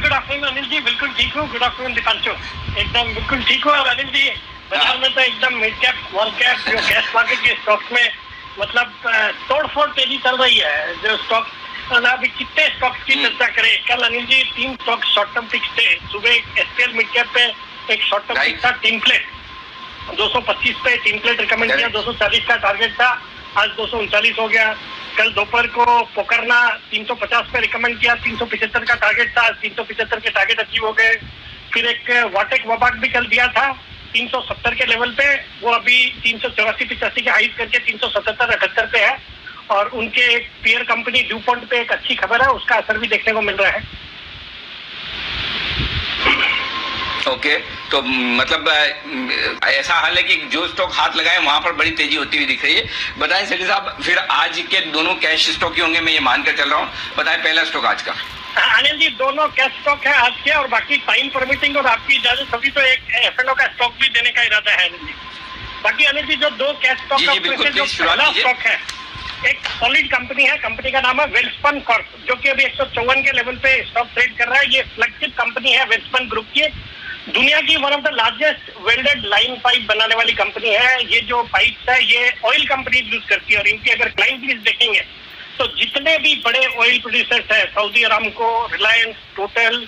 Good afternoon Anil ji, बिल्कुल ठीक हूँ। गुड आफ्टरनून दीपांशु, एकदम बिल्कुल ठीक हूँ। और अनिल जी, बाजार में तो एकदम मिड कैप स्मॉल कैप जो गैस मार्केट के स्टॉक्स में मतलब तोड़फोड़ तेजी चल रही है। जो स्टॉक अभी कितने स्टॉक्स की चर्चा करें। कल Anil ji 3 stock short term fix थे। सुबह एसपीएल मिड कैप पे एक शॉर्ट टर्म फिक्स था टिमप्लेट 225 पे टिमप्लेट रिकमेंड किया, 240 का टारगेट था, आज 239 हो गया। कल दोपहर को पोकरना 350 पे रिकमेंड किया, 375 का टारगेट था, 375 के टारगेट अचीव हो गए। फिर एक वाटेक वबाक भी कल दिया था 370 के लेवल पे, वो अभी 384-85 के हाइट करके 377-78 पे है। और उनके एक पीयर कंपनी ड्यूपॉन्ट पे एक अच्छी खबर है, उसका असर भी देखने को मिल रहा है। ओके, तो मतलब ऐसा हाल है कि जो स्टॉक हाथ लगाए वहां पर बड़ी तेजी होती हुई दिख रही है। बताएं सेठी साहब, फिर आज के दोनों कैश स्टॉक ही होंगे, मैं ये मानकर चल रहा हूँ। बताएं पहला स्टॉक आज का। अनिल जी, दोनों कैश स्टॉक है आज के, और बाकी टाइम परमिटिंग और आपकी इजाजत सभी तो एक एफएनओ का स्टॉक भी देने का इरादा है अनिल जी। बाकी अनिल जी, जो 2 कैश स्टॉक का जो पहला स्टॉक है, एक सॉलिड कंपनी है, कंपनी का नाम है वेल्सपन कॉर्प, जो कि अभी 154 के लेवल पे स्टॉक ट्रेड कर रहा है। ये फ्लैगशिप कंपनी है वेल्सपन ग्रुप की, दुनिया की one of the largest welded line pipe बनाने वाली कंपनी है। ये जो पाइप्स है ये ऑयल कंपनी यूज करती है, और इनकी अगर क्लाइंट लिस्ट देखेंगे तो जितने भी बड़े ऑयल प्रोड्यूसर्स हैं, Saudi Aramco, Reliance, Total,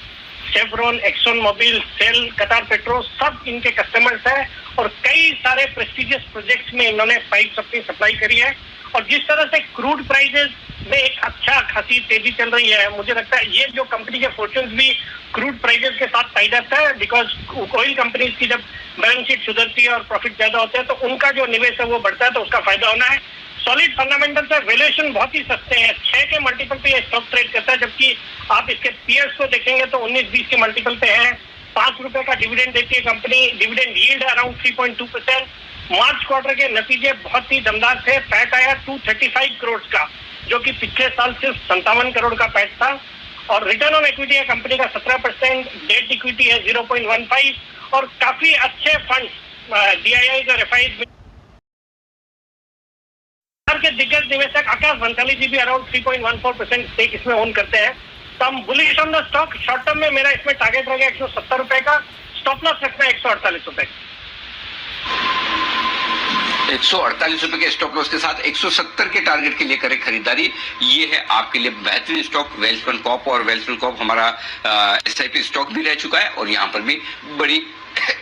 Chevron, Exxon Mobil, Shell, Qatar Petro, सब इनके कस्टमर्स हैं। और कई सारे प्रेस्टिजियस प्रोजेक्ट्स में इन्होंने पाइप्स अपनी सप्लाई करी है। और जिस तरह से क्रूड प्राइसेस में एक अच्छा खासी तेजी चल रही है, मुझे लगता है ये जो कंपनी के फॉर्च्यून्स भी क्रूड प्राइसेस के साथ टाइड अप है, बिकॉज ऑयल कंपनीज की जब बैलेंस शीट सुधरती है और प्रॉफिट ज्यादा होते हैं तो उनका जो निवेश है वो बढ़ता है, तो उसका फायदा होना है। सॉलिड फंडामेंटल्स है, वैल्यूएशन बहुत ही सस्ते हैं, 6 के मल्टीपल पे ये स्टॉक ट्रेड करता है, जबकि आप इसके पीयर्स को देखेंगे तो 19-20 के मल्टीपल पे है। 5 रुपए का डिविडेंड देती है कंपनी, डिविडेंड यील्ड अराउंड 3.2%। मार्च क्वार्टर के नतीजे बहुत ही दमदार थे। पैट आया 235 करोड़ का, जो कि पिछले साल सिर्फ 57 करोड़ का पैट था। और रिटर्न ऑन इक्विटी है कंपनी का 17%, डेट इक्विटी है 0.15, और काफी अच्छे फंड्स डीआईआई और एफआई के दिग्गज निवेशक आकाश भंसाली जी भी अराउंड 3.14% स्टेक इसमें ओन करते हैं। तो हम bullish on the stock. Short term में मेरा इसमें टारगेट रहेगा 170 रुपए का, स्टॉप लॉस रखना है 148 रुपए। 148 रुपए के स्टॉप लॉस के साथ 170 के टारगेट के लिए करें खरीदारी। ये है आपके लिए बेहतरीन स्टॉक वेल्सपन कॉर्प। और वेल्सपन कॉर्प हमारा एसआईपी स्टॉक भी रह चुका है और यहाँ पर भी बड़ी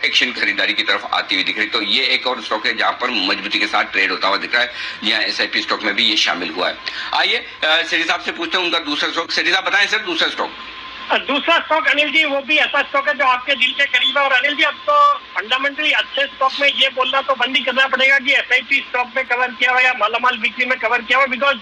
एक्शन खरीदारी की तरफ आती हुई दिख रही। तो ये एक और स्टॉक है जहां पर मजबूती के साथ ट्रेड होता हुआ दिख रहा है, यहाँ एसआईपी स्टॉक में भी ये शामिल हुआ है। आइए सेठी साहब से पूछते हैं उनका दूसरा स्टॉक। सेठी साहब बताएं सर, दूसरा स्टॉक। दूसरा स्टॉक अनिल जी वो भी ऐसा स्टॉक है जो आपके दिल के करीब है। और अनिल जी, अब तो फंडामेंटली अच्छे स्टॉक में ये बोलना तो बंद ही करना पड़ेगा कि एसआईपी स्टॉक में कवर किया हुआ या मालामाल बिक्री में कवर किया हुआ, बिकॉज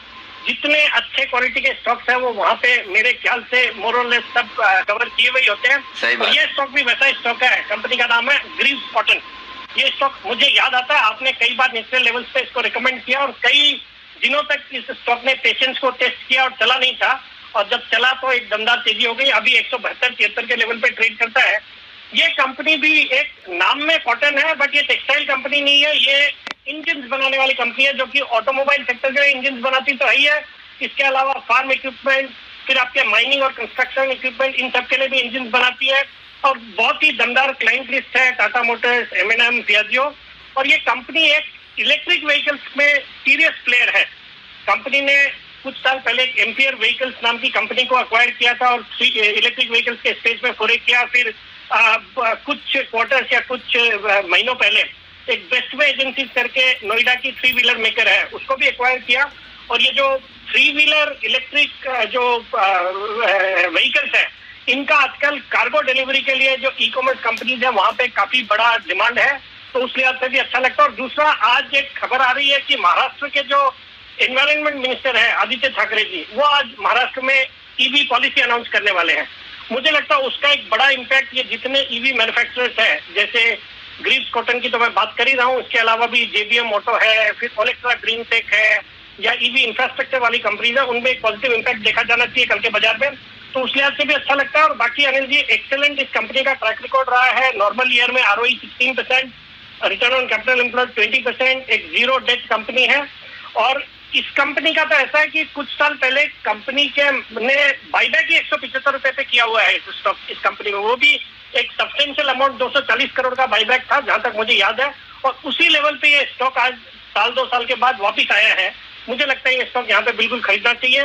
जितने अच्छे क्वालिटी के स्टॉक्स हैं वो वहाँ पे मेरे ख्याल से मोर और लेस सब कवर किए हुए होते हैं। और ये स्टॉक भी वैसा स्टॉक है, कंपनी का नाम है ग्रीव्स कॉटन। ये स्टॉक मुझे याद आता है आपने कई बार नेशनल लेवल पे इसको रिकमेंड किया, और कई दिनों तक इस स्टॉक ने पेशेंस को टेस्ट किया और चला नहीं था, और जब चला तो एक दमदार तेजी हो गई। अभी 172-73 के लेवल पे ट्रेड करता है। ये कंपनी भी एक नाम में कॉटन है, बट ये टेक्सटाइल कंपनी नहीं है, ये इंजन बनाने वाली कंपनी है, जो कि ऑटोमोबाइल सेक्टर के लिए इंजन बनाती तो ही है। इसके अलावा फार्म इक्विपमेंट, फिर आपके माइनिंग और कंस्ट्रक्शन इक्विपमेंट, इन सब के लिए भी इंजन बनाती है। और बहुत ही दमदार क्लाइंट लिस्ट है, टाटा मोटर्स, M&M, पियाजियो। और ये कंपनी एक इलेक्ट्रिक व्हीकल्स में सीरियस प्लेयर है। कंपनी ने कुछ साल पहले एक एम्पियर व्हीकल्स नाम की कंपनी को अक्वायर किया था और इलेक्ट्रिक व्हीकल्स के स्पेस में फोरे किया। फिर कुछ क्वार्टर्स या कुछ महीनों पहले एक बेस्ट वे एजेंसी करके नोएडा की 3 व्हीलर मेकर है, उसको भी एक्वायर किया। और ये जो 3 व्हीलर इलेक्ट्रिक जो व्हीकल्स है, इनका आजकल कार्गो डिलीवरी के लिए जो ई कॉमर्स कंपनीज है वहां पे काफी बड़ा डिमांड है, तो उस लिहाज से भी अच्छा लगता है। और दूसरा, आज एक खबर आ रही है कि महाराष्ट्र के जो एनवायरमेंट मिनिस्टर है आदित्य ठाकरे जी, वो आज महाराष्ट्र में ईवी पॉलिसी अनाउंस करने वाले हैं। मुझे लगता है उसका एक बड़ा इम्पैक्ट ये जितने ईवी मैन्युफैक्चरर्स है, जैसे ग्रीव्स कॉटन की तो मैं बात कर ही रहा हूँ, उसके अलावा भी JBM ऑटो है, फिर ओलेक्ट्रा ग्रीन टेक है, या ईवी इंफ्रास्ट्रक्चर वाली कंपनीज है, उनमें एक पॉजिटिव इम्पैक्ट देखा जाना चाहिए कल के बाजार में। तो उस लिहाज से भी अच्छा लगता है। और बाकी अनिल जी, एक्सेलेंट इस कंपनी का ट्रैक रिकॉर्ड रहा है। नॉर्मल ईयर में ROE 16%, return on capital employed 20%, एक जीरो डेट कंपनी है। और इस कंपनी का तो ऐसा है कि कुछ साल पहले कंपनी के ने बाईबैक ही 175 रुपए पे किया हुआ है इस कंपनी में, वो भी एक सब्सटेंशियल अमाउंट 240 करोड़ का बाईबैक था जहां तक मुझे याद है, और उसी लेवल पे ये स्टॉक आज साल 2 साल के बाद वापिस आया है। मुझे लगता है ये स्टॉक यहाँ पे बिल्कुल खरीदना चाहिए।